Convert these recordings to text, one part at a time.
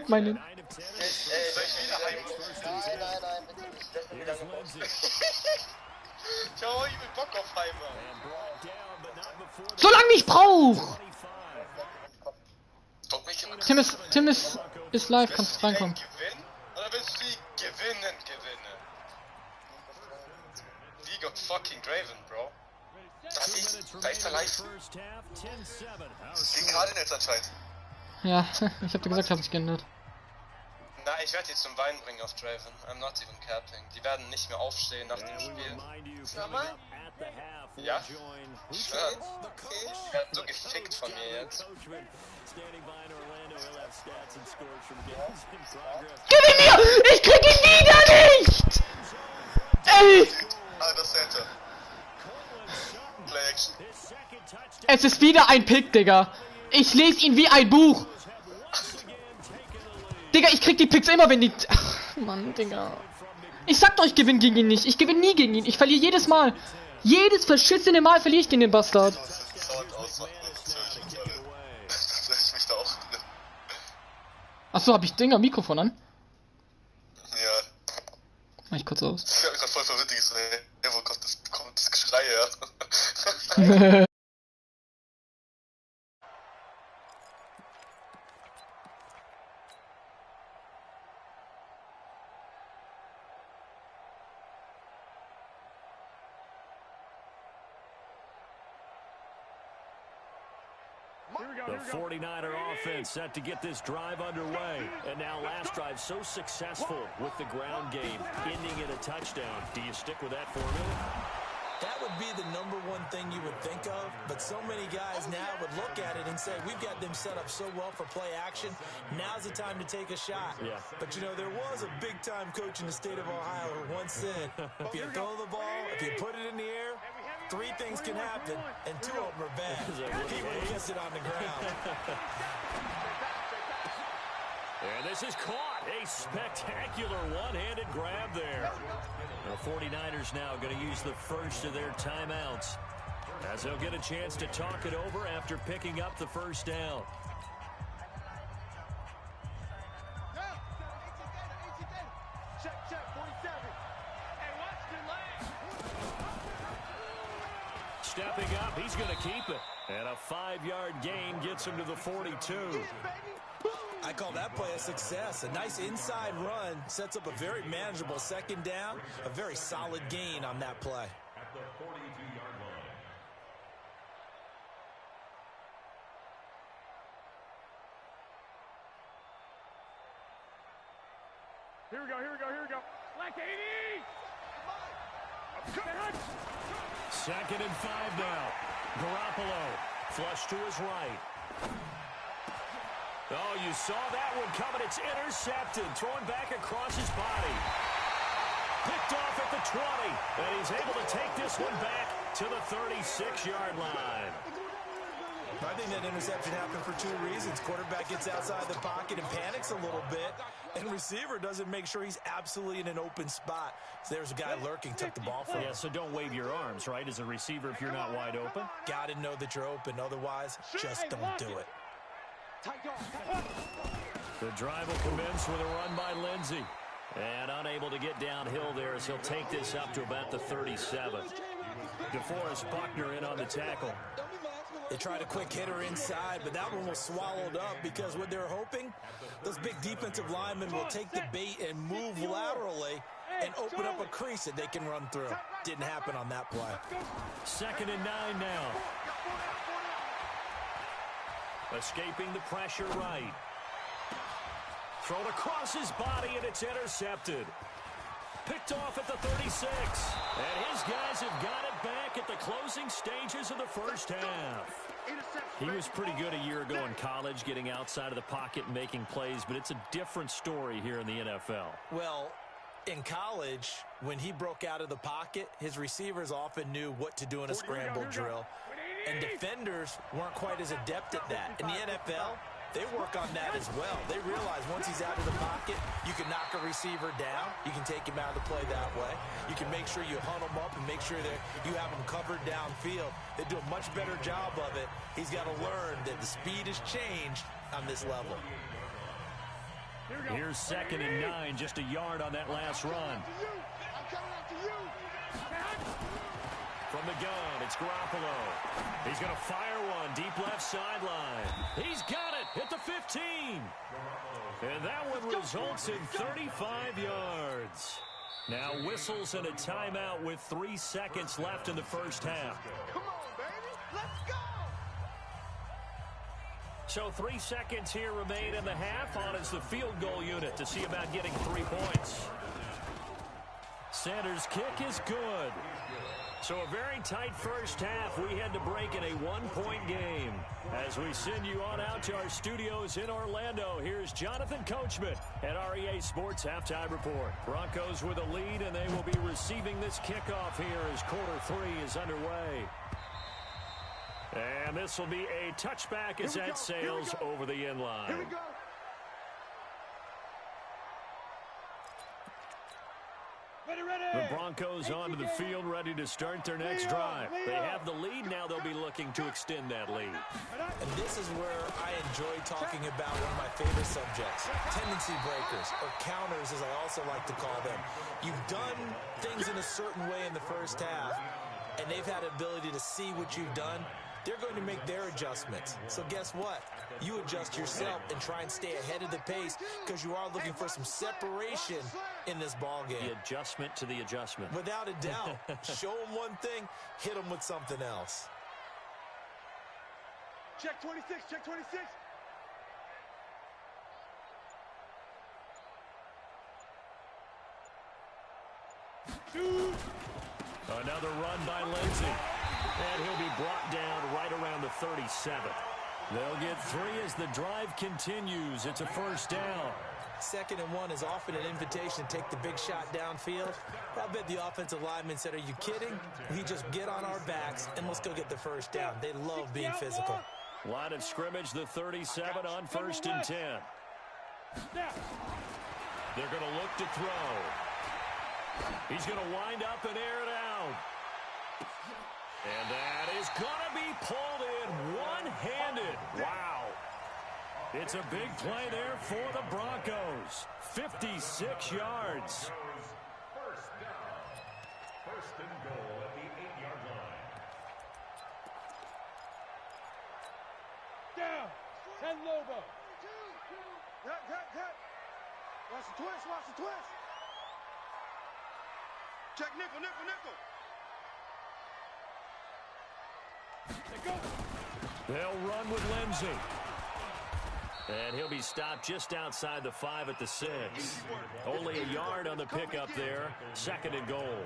Meine. Soll ich wieder heim? Nein, bitte nicht. Lass mir wieder gebaut. Ich hab auch übel Bock auf Heimer. Solange ich brauch! Guck mich immer. Tim ist live, kannst reinkommen. Gewinnen? Oder willst du die gewinnen? League of fucking Draven, Bro. Da ist er live. Die Cardinals anscheinend. Ja, ich hab dir gesagt, ich hab mich geändert. Na, ich werde die zum Weinen bringen auf Draven. I'm not even capping. Die werden nicht mehr aufstehen nach dem Spiel. Ja? Ich die werden so gefickt von mir jetzt. Gib ihn mir! Ich krieg ihn wieder nicht! Ey! Ah, das Center. Play Action. Es ist wieder ein Pick, Digga. Ich lese ihn wie ein Buch. Digga, ich krieg die Picks immer, wenn die... Ach, Mann, Digga. Ich sag doch, ich gewinne gegen ihn nicht. Ich gewinne nie gegen ihn. Ich verliere jedes Mal. Jedes verschissene Mal verliere ich gegen den Bastard. Achso, hab ich Dinger Mikrofon an? Ja. Mach ich kurz aus. Ich hab mich grad voll verwirrt, ich so, hey, wo kommt das Geschrei her? The 49er offense set to get this drive underway. And now last drive so successful with the ground game, ending in a touchdown. Do you stick with that formula? That would be the number one thing you would think of, but so many guys now would look at it and say, we've got them set up so well for play action, now's the time to take a shot. Yeah. But you know, there was a big-time coach in the state of Ohio who once said, if you throw the ball, if you put it in the air, 3 things can happen, and 2 of them are bad. People gets it on the ground. And this is caught. A spectacular one-handed grab there. The 49ers now going to use the first of their timeouts, as they'll get a chance to talk it over after picking up the first down. Stepping up, he's going to keep it. And a 5-yard gain gets him to the 42. I call that play a success. A nice inside run sets up a very manageable second down. A very solid gain on that play. At the 42-yard line. Here we go. Like 80! Second and 5 now. Garoppolo, flush to his right. Oh, you saw that one coming. It's intercepted. Throwing back across his body. Picked off at the 20. And he's able to take this one back to the 36-yard line. I think that interception happened for 2 reasons. Quarterback gets outside the pocket and panics a little bit. And receiver doesn't make sure he's absolutely in an open spot. So there's a guy lurking, took the ball from him. Yeah, so don't wave your arms, right, as a receiver if you're not wide open. Got to know that you're open. Otherwise, just don't do it. The drive will commence with a run by Lindsey. And unable to get downhill there as he'll take this up to about the 37. DeForest Buckner in on the tackle. They tried a quick hitter inside, but that one was swallowed up because what they're hoping, those big defensive linemen will take the bait and move laterally and open up a crease that they can run through. Didn't happen on that play. Second and 9 now. Escaping the pressure right. Thrown across his body, and it's intercepted. Picked off at the 36. And his guys have got it back at the closing stages of the first half. He was pretty good a year ago in college, getting outside of the pocket and making plays, but it's a different story here in the NFL. Well, in college, when he broke out of the pocket, his receivers often knew what to do in a scramble drill. And defenders weren't quite as adept at that. In the NFL, they work on that as well. They realize once he's out of the pocket, you can knock a receiver down. You can take him out of the play that way. You can make sure you hunt him up and make sure that you have him covered downfield. They do a much better job of it. He's got to learn that the speed has changed on this level. Here's 2nd and 9, just a yard on that last run. From the gun, it's Garoppolo. He's going to fire one deep left sideline. He's got it at the 15. And that one results in 35 yards. Now whistles and a timeout with 3 seconds left in the first half. Come on, baby. Let's go. So 3 seconds here remain in the half. On is the field goal unit to see about getting 3 points. Sanders' kick is good. So a very tight first half. We had to break in a 1-point game. As we send you on out to our studios in Orlando, here's Jonathan Coachman at REA Sports Halftime Report. Broncos with a lead, and they will be receiving this kickoff here as quarter 3 is underway. And this will be a touchback as that sails over the end line. Here we go. The Broncos onto the field, ready to start their next drive. They have the lead. Now they'll be looking to extend that lead. And this is where I enjoy talking about one of my favorite subjects, tendency breakers, or counters as I also like to call them. You've done things in a certain way in the first half, and they've had the ability to see what you've done. They're going to make their adjustments. So guess what? You adjust yourself and try and stay ahead of the pace because you are looking for some separation in this ball game. The adjustment to the adjustment. Without a doubt. Show them one thing, hit them with something else. Check 26, check 26. Another run by Lindsey. And he'll be brought down right around the 37. They'll get 3 as the drive continues. It's a first down. 2nd and 1 is often an invitation to take the big shot downfield. I bet the offensive lineman said, are you kidding? We just get on our backs and let's go get the first down. They love being physical. Line of scrimmage, the 37 on 1st and 10. They're going to look to throw. He's going to wind up and air it out. And that is going to be pulled in one-handed. Wow. It's a big play there for the Broncos. 56 yards. First down. 1st and goal at the 8-yard line. Down. And Lobo. Cut. Watch the twist. Check nickel. They'll run with Lindsey. And he'll be stopped just outside the 5 at the 6. Only a yard on the pickup there. 2nd and goal.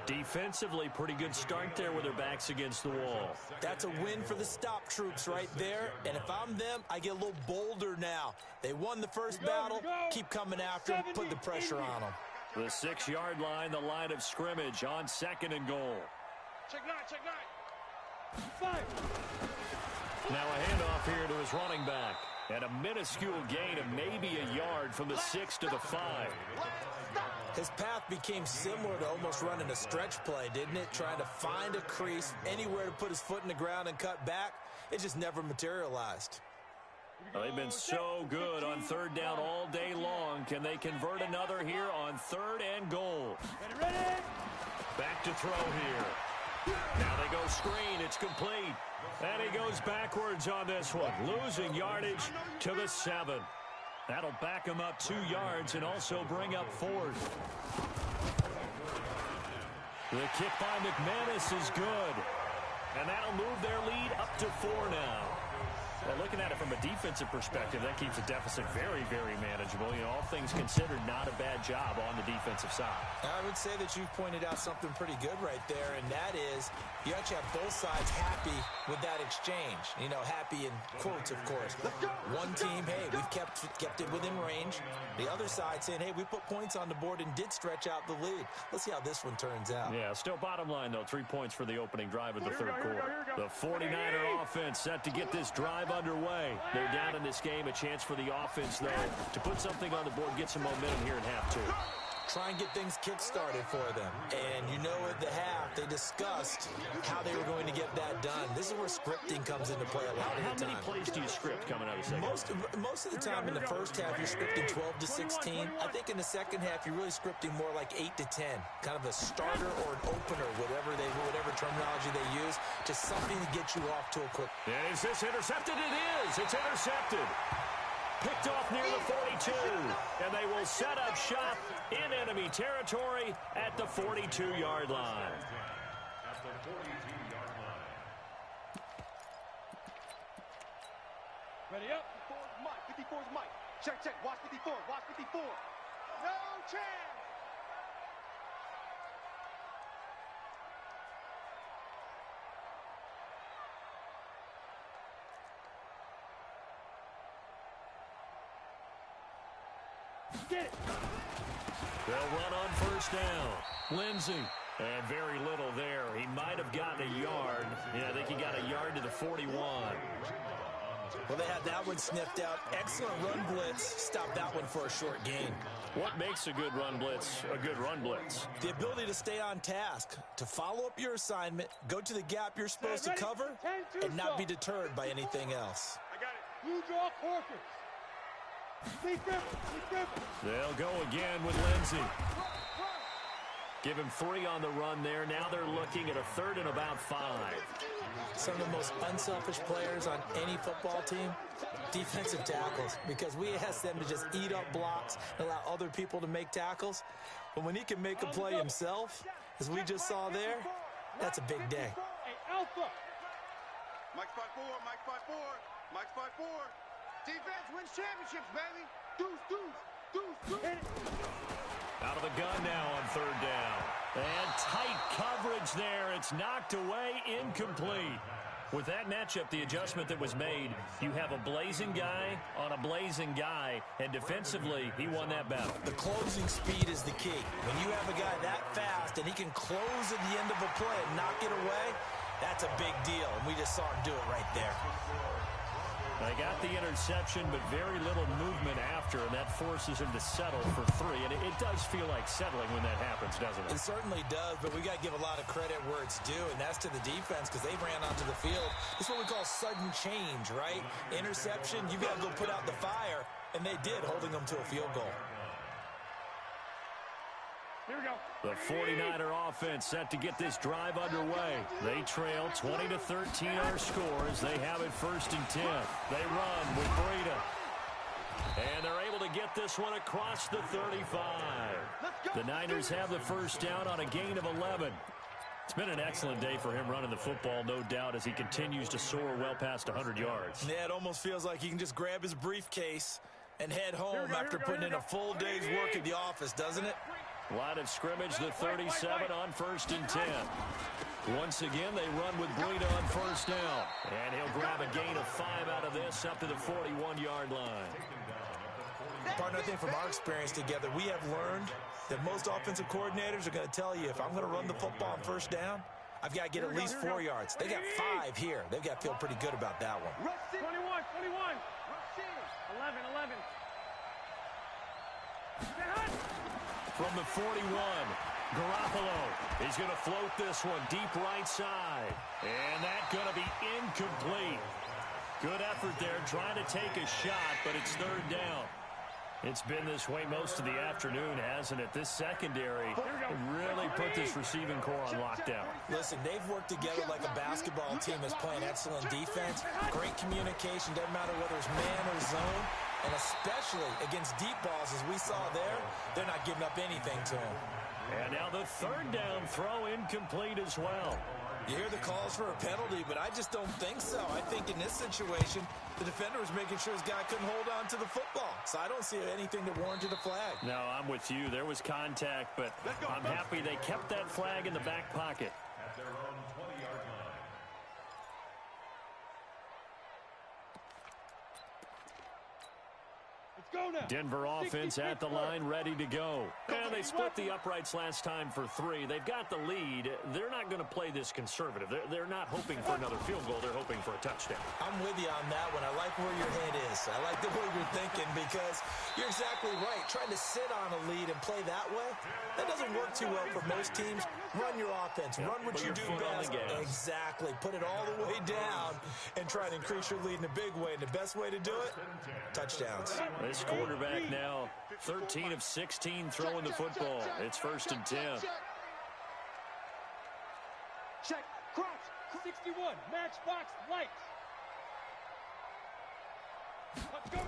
Defensively, pretty good start there with their backs against the wall. That's a win for the stop troops right there. And if I'm them, I get a little bolder now. They won the first battle. Keep coming after them. Put the pressure on them. The 6-yard line, the line of scrimmage on 2nd and goal. Check 9. 5. Now a handoff here to his running back. And a minuscule gain of maybe a yard from the 6 to the 5. His path became similar to almost running a stretch play, didn't it? Trying to find a crease, anywhere to put his foot in the ground and cut back. It just never materialized. Well, they've been so good on 3rd down all day long. Can they convert another here on 3rd and goal? Back to throw here. Now they go screen. It's complete. And he goes backwards on this one, losing yardage to the 7. That'll back him up 2 yards and also bring up 4th. The kick by McManus is good. And that'll move their lead up to 4 now. Well, looking at it from a defensive perspective, that keeps the deficit very, very manageable. You know, all things considered, not a bad job on the defensive side. I would say that you've pointed out something pretty good right there, and that is you actually have both sides happy with that exchange. You know, happy in quotes, of course. One team, hey, we've kept it within range. The other side saying, hey, we put points on the board and did stretch out the lead. Let's see how this one turns out. Yeah, still bottom line, though, 3 points for the opening drive of the 3rd quarter. The 49er offense set to get this drive underway. They're down in this game. A chance for the offense, though, to put something on the board, get some momentum here in half 2. try and get things kick-started for them. And you know at the half, they discussed how they were going to get that done. This is where scripting comes into play a lot of the time. How many plays do you script coming out of the second? Most of the time in the first half, you're scripting 12 to 16. I think in the second half, you're really scripting more like 8 to 10. Kind of a starter or an opener, whatever terminology they use, just something to get you off to a quick. And is this intercepted? It is. It's intercepted. Picked off near the 42, and they will set up shop in enemy territory at the 42-yard line. At the 42-yard line. Ready up. 54's Mike. 54's Mike. Check, check. Watch 54. Watch 54. No chance. Get it. They'll run on first down. Lindsey. And very little there. He might have gotten a yard. Yeah, I think he got a yard to the 41. Well, they had that one sniffed out. Excellent run blitz. Stopped that one for a short gain. What makes a good run blitz a good run blitz? The ability to stay on task, to follow up your assignment, go to the gap you're supposed to cover, and not be deterred by anything else. I got it. Blue draw quarter. They'll go again with Lindsey. Give him 3 on the run there. Now they're looking at a 3rd and about 5. Some of the most unselfish players on any football team, defensive tackles, because we ask them to just eat up blocks and allow other people to make tackles. But when he can make a play himself, as we just saw there, that's a big day. Hey, Alpha. Mike 5-4, Mike 5-4, Mike 5-4. Defense wins championships, baby. Deuce, deuce, deuce, deuce. Out of the gun now on 3rd down. And tight coverage there. It's knocked away, incomplete. With that matchup, the adjustment that was made, you have a blazing guy on a blazing guy, and defensively, he won that battle. The closing speed is the key. When you have a guy that fast and he can close at the end of a play and knock it away, that's a big deal, and we just saw him do it right there. They got the interception, but very little movement after, and that forces him to settle for 3. And it does feel like settling when that happens, doesn't it? It certainly does, but we got to give a lot of credit where it's due, and that's to the defense because they ran onto the field. It's what we call sudden change, right? Interception, you got to go put out the fire, and they did, holding them to a field goal. Here we go. The 49er offense set to get this drive underway. They trail 20-13 our score as they have it 1st and 10. They run with Breida. And they're able to get this one across the 35. The Niners have the first down on a gain of 11. It's been an excellent day for him running the football, no doubt, as he continues to soar well past 100 yards. Yeah, it almost feels like he can just grab his briefcase and head home after putting in a full day's work at the office, doesn't it? Line of scrimmage, the 37 on 1st and 10. Once again, they run with Breida on 1st down. And he'll grab a gain of 5 out of this up to the 41-yard line. Partner, I think from our experience together, we have learned that most offensive coordinators are going to tell you, if I'm going to run the football on 1st down, I've got to get at least 4 yards. They got 5 here. They've got to feel pretty good about that one. 21, 21. 11, 11. From the 41, Garoppolo. He's going to float this one deep right side. And that's going to be incomplete. Good effort there, trying to take a shot, but it's 3rd down. It's been this way most of the afternoon, hasn't it? This secondary really put this receiving core on lockdown. Listen, they've worked together like a basketball team that's playing excellent defense. Great communication, doesn't matter whether it's man or zone. And especially against deep balls, as we saw there, they're not giving up anything to them. And now the 3rd down throw incomplete as well. You hear the calls for a penalty, but I just don't think so. I think in this situation, the defender was making sure his guy couldn't hold on to the football. So I don't see anything that warranted a flag. No, I'm with you. There was contact, but I'm happy they kept that flag in the back pocket. At their own 20-yard line. Let's go. Denver offense at the line, ready to go. And they split the uprights last time for 3. They've got the lead. They're not going to play this conservative. They're not hoping for another field goal. They're hoping for a touchdown. I'm with you on that one. I like where your head is. I like the way you're thinking because you're exactly right. Trying to sit on a lead and play that way, that doesn't work too well for most teams. Run your offense. Run what you do best. Exactly. Put it all the way down and try and increase your lead in a big way. And the best way to do it, touchdowns. This quarterback now 13 of 16 throwing the football. It's 1st and 10. Check. Crouch. 61. Matchbox lights. Let's go.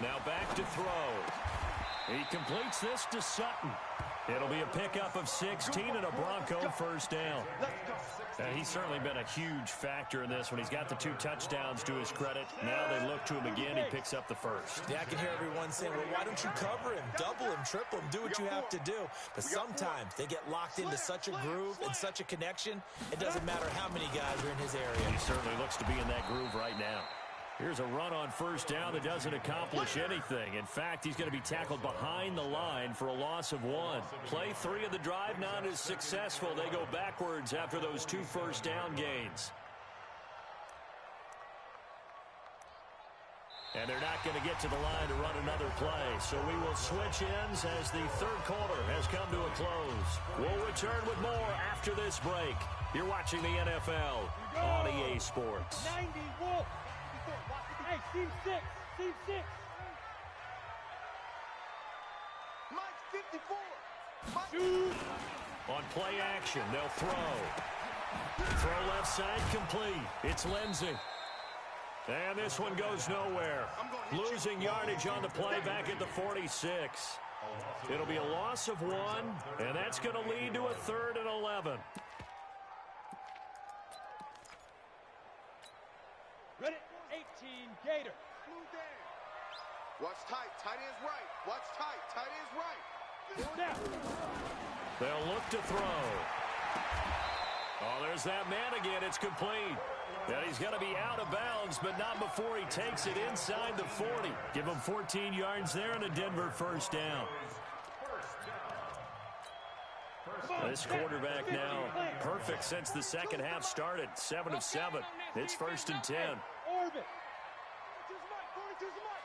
Now back to throw. He completes this to Sutton. It'll be a pickup of 16 and a Bronco first down. He's certainly been a huge factor in this when he's got the 2 touchdowns to his credit. Now they look to him again. He picks up the first. Yeah, I can hear everyone saying, well, why don't you cover him, double him, triple him, do what you have to do. But sometimes they get locked into such a groove and such a connection, it doesn't matter how many guys are in his area. He certainly looks to be in that groove right now. Here's a run on first down that doesn't accomplish anything. In fact, he's going to be tackled behind the line for a loss of 1. Play 3 of the drive not as successful. They go backwards after those 2 first down gains. And they're not going to get to the line to run another play. So we will switch ends as the 3rd quarter has come to a close. We'll return with more after this break. You're watching the NFL on EA Sports. 90 Wolf. Hey, team 6. Team 6. Mike 54. Shoot. On play action, they'll throw. Throw left side complete. It's Lindsey. And this one goes nowhere. Losing yardage on the play back at the 46. It'll be a loss of 1, and that's going to lead to a 3rd and 11. Ready? 18 Gator. Smooth down. Watch tight. Tight end's right. Watch tight. Tight end's right. Now. They'll look to throw. Oh, there's that man again. It's complete. And he's going to be out of bounds, but not before he takes it inside the 40. Give him 14 yards there and a Denver first down. This quarterback now perfect since the second half started. 7 of 7. It's 1st and 10. Orbit. 42's the mic. 42's the mic.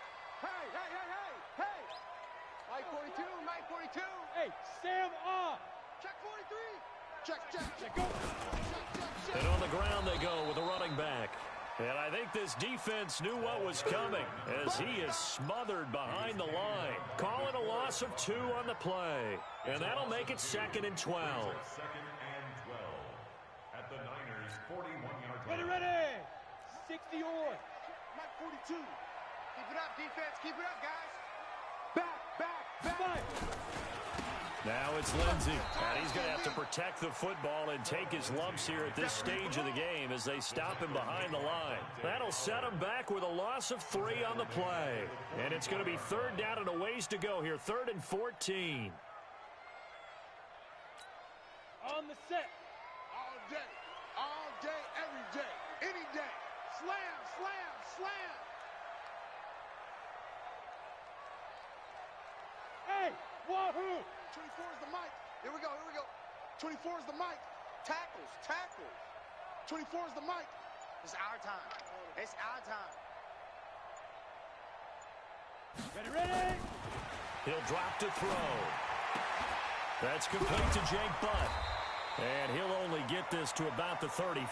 Hey. Mike 42. Mike 42. Hey, Sam on. Check 43. Check. Go. And on the ground they go with a running back. And I think this defense knew what was coming as he is smothered behind the line. Calling a loss of 2 on the play. And that'll make it 2nd and 12. 2nd and 12 at the Niners' 41-yard line. Ready. 60 or. Mike 42. Keep it up, defense. Keep it up, guys. Back. Five. Now it's Lindsey, and he's going to have to protect the football and take his lumps here at this stage of the game as they stop him behind the line. That'll set him back with a loss of 3 on the play. And it's going to be 3rd down and a ways to go here, 3rd and 14. On the set. All day, every day, any day. Slam. Hey, wahoo. 24 is the mic. Here we go. 24 is the mic. Tackles. 24 is the mic. It's our time. Ready. He'll drop to throw. That's complete to Jake Butt. And he'll only get this to about the 35.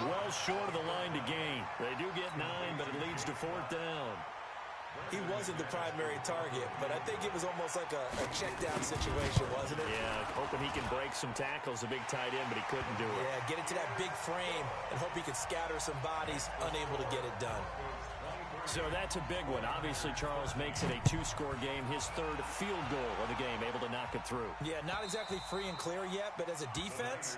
Well short of the line to gain. They do get 9, but it leads to 4th down. He wasn't the primary target, but I think it was almost like a check-down situation, wasn't it? Yeah, hoping he can break some tackles, a big tight end, but he couldn't do it. Yeah, get into that big frame and hope he can scatter some bodies, unable to get it done. So that's a big one. Obviously, Charles makes it a 2-score game. His 3rd field goal of the game, able to knock it through. Yeah, not exactly free and clear yet, but as a defense,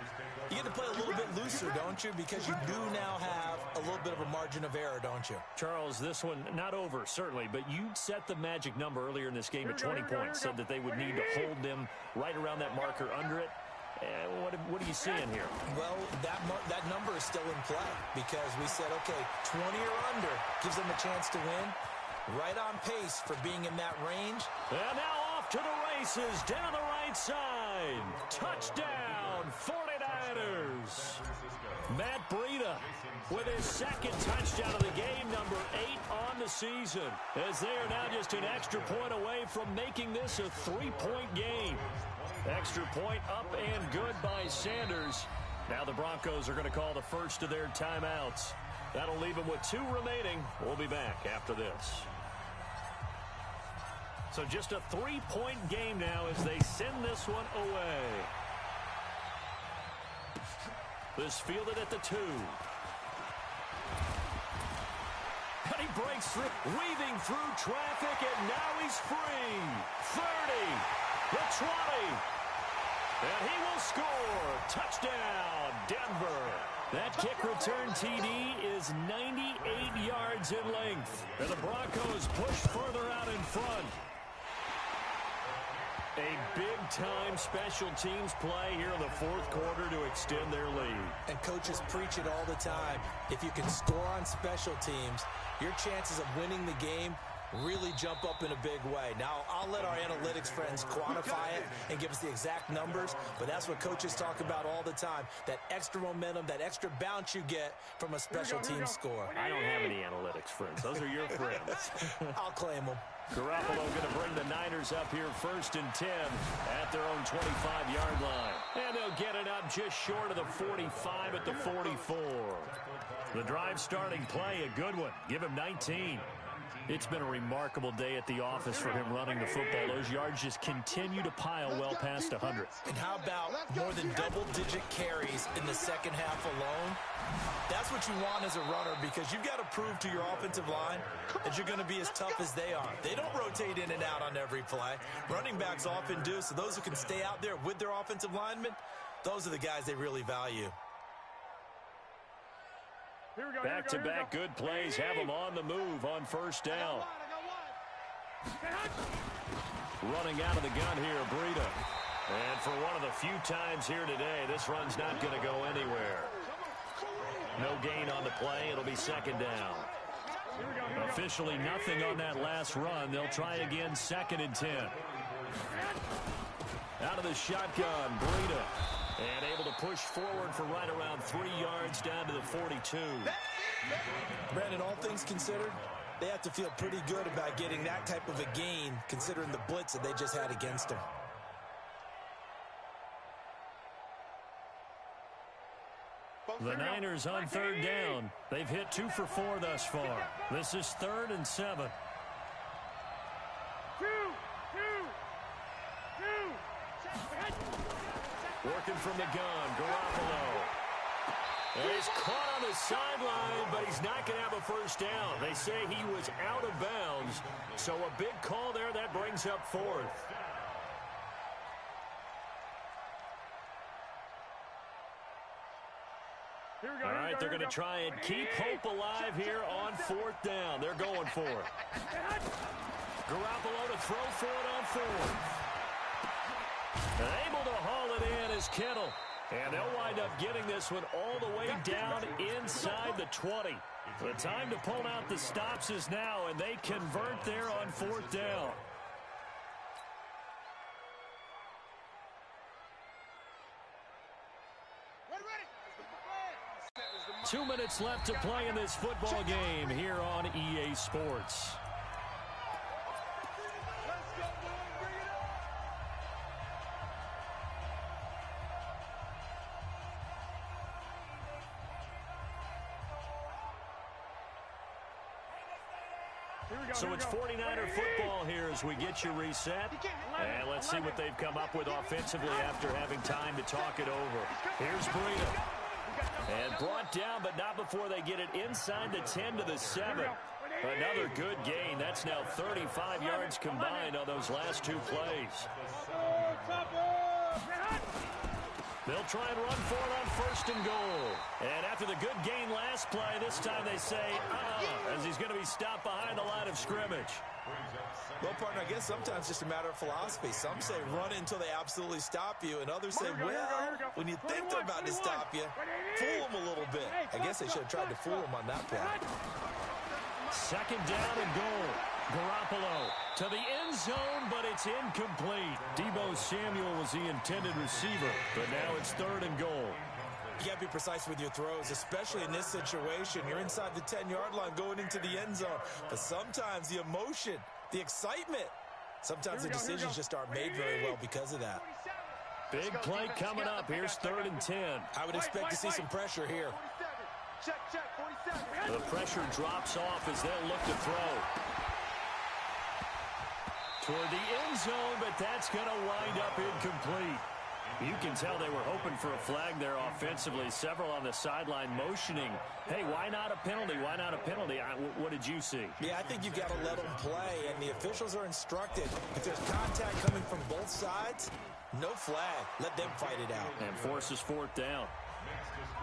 you get to play a little bit looser, don't you? Because you do now have a little bit of a margin of error, don't you? Charles, this one not over, certainly, but you set the magic number earlier in this game at 20 points, said that they would need to hold them right around that marker under it. What are you seeing here? Well, that number is still in play because we said, okay, 20 or under gives them a chance to win. Right on pace for being in that range. And now off to the races down the right side. Touchdown, 49ers. Matt Breida with his second touchdown of the game, number 8 on the season, as they are now just an extra point away from making this a 3-point game. Extra point up and good by Sanders. Now the Broncos are going to call the first of their timeouts. That'll leave them with 2 remaining. We'll be back after this. So just a 3-point game now as they send this one away. This fielded at the 2. And he breaks through, weaving through traffic, and now he's free. 30, the 20. And he will score. Touchdown, Denver. That kick return TD is 98 yards in length. And the Broncos push further out in front. A big-time special teams play here in the 4th quarter to extend their lead. And coaches preach it all the time. If you can score on special teams, your chances of winning the game really jump up in a big way. Now, I'll let our analytics friends quantify it and give us the exact numbers, but that's what coaches talk about all the time, that extra momentum, that extra bounce you get from a special team score. I don't have any analytics friends. Those are your friends. I'll claim them. Garoppolo going to bring the Niners up here 1st and 10 at their own 25-yard line. And they'll get it up just short of the 45 at the 44. The drive starting play, a good one. Give him 19. It's been a remarkable day at the office for him running the football. Those yards just continue to pile well past 100. And how about more than double-digit carries in the second half alone? That's what you want as a runner, because you've got to prove to your offensive line that you're going to be as tough as they are. They don't rotate in and out on every play. Running backs often do, so those who can stay out there with their offensive linemen, those are the guys they really value. Back-to-back good plays have them on the move on 1st down. Running out of the gun here, Breida. And for one of the few times here today, this run's not going to go anywhere. No gain on the play. It'll be 2nd down. Officially nothing on that last run. They'll try again 2nd and 10. Out of the shotgun, Breida. And able to push forward for right around 3 yards down to the 42. Brandon, all things considered, they have to feel pretty good about getting that type of a gain, considering the blitz that they just had against them. The Niners on 3rd down. They've hit 2 for 4 thus far. This is 3rd and 7. Working from the gun, Garoppolo. And he's caught on the sideline, but he's not going to have a 1st down. They say he was out of bounds, so a big call there. That brings up 4th. All right, they're going to try and keep hope alive here on 4th down. They're going for it. Garoppolo to throw for it on 4th. Able to haul it in is Kittle. And they'll wind up getting this one all the way down inside the 20. The time to pull out the stops is now, and they convert there on 4th down. Ready. 2 minutes left to play in this football game here on EA Sports. So it's 49er football here as we get you reset. And let's see what they've come up with offensively after having time to talk it over. Here's Breida. And brought down, but not before they get it inside the 10 to the 7. Another good gain. That's now 35 yards combined on those last 2 plays. They'll try and run for it on 1st and goal. And after the good gain last play, this time they say, as he's going to be stopped behind the line of scrimmage. Well, partner, I guess sometimes it's just a matter of philosophy. Some say run until they absolutely stop you, and others say, well, when you think they're about to stop you, fool them a little bit. I guess they should have tried to fool them on that play. 2nd down and goal. Garoppolo to the end zone, but it's incomplete. Deebo Samuel was the intended receiver, but now it's 3rd and goal. You got to be precise with your throws, especially in this situation. You're inside the 10-yard line going into the end zone. But sometimes the emotion, the excitement, sometimes the decisions just aren't made very well because of that. Big play coming up. Here's 3rd and 10. I would expect to see some pressure here. Check, 47. The pressure drops off as they'll look to throw. Toward the end zone, but that's going to wind up incomplete. You can tell they were hoping for a flag there offensively. Several on the sideline motioning, hey, why not a penalty? Why not a penalty? What did you see? Yeah, I think you've got to let them play, and the officials are instructed. If there's contact coming from both sides, no flag. Let them fight it out. And forces 4th down.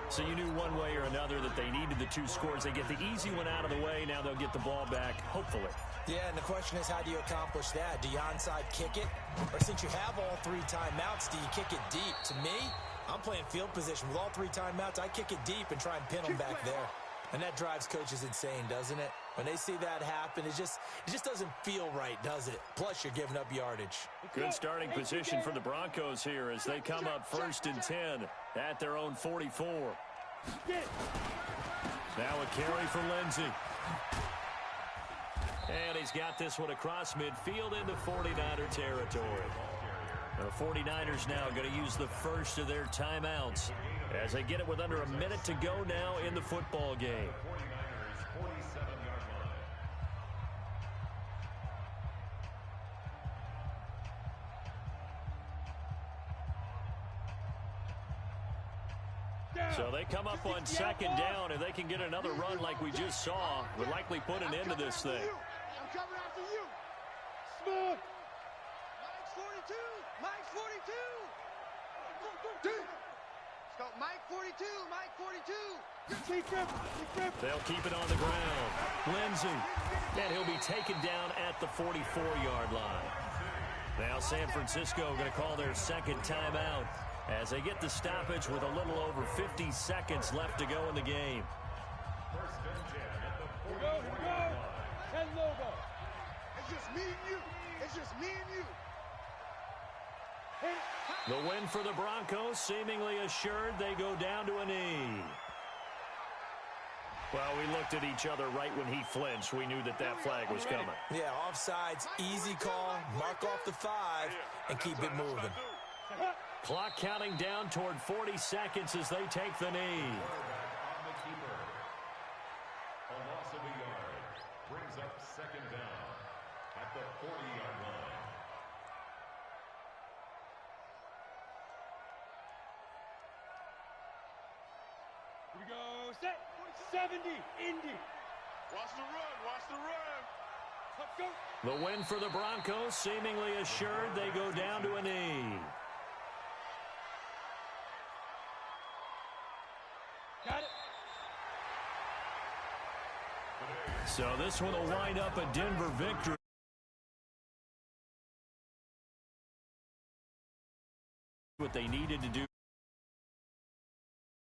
So you knew one way or another that they needed the 2 scores. They get the easy one out of the way. Now they'll get the ball back, hopefully. Yeah, and the question is, how do you accomplish that? Do you onside kick it? Or since you have all 3 timeouts, do you kick it deep? To me, I'm playing field position. With all 3 timeouts, I kick it deep and try and pin them back there. And that drives coaches insane, doesn't it? When they see that happen, it just doesn't feel right, does it? Plus, you're giving up yardage. Good starting position for the Broncos here as they come up 1st and 10 at their own 44. Now a carry for Lindsey. And he's got this one across midfield into 49er territory. The 49ers now going to use the first of their timeouts as they get it with under a minute to go now in the football game. So they come up on 2nd down. If they can get another run like we just saw, would likely put an end to this thing. I'm coming after you. Smooth. Mike's 42. Mike's 42. Let's go. Mike 42. Mike 42. They'll keep it on the ground. Lindsey. And he'll be taken down at the 44-yard line. Now San Francisco going to call their 2nd timeout as they get the stoppage with a little over 50 seconds left to go in the game. Here we go. 10 logo. It's just me and you. It's just me and you. The win for the Broncos seemingly assured. They go down to a knee. Well, we looked at each other right when he flinched. We knew that that flag was coming. Yeah, offsides, easy call, mark off the 5, and keep it moving. Clock counting down toward 40 seconds as they take the knee. On the keeper. A loss of a yard brings up 2nd down at the 40-yard line. Here we go. Set. 70. Indy. Watch the run. Watch the run. Let's go. The win for the Broncos seemingly assured. They go down to a knee. Got it. So this one will wind up a Denver victory. What they needed to do.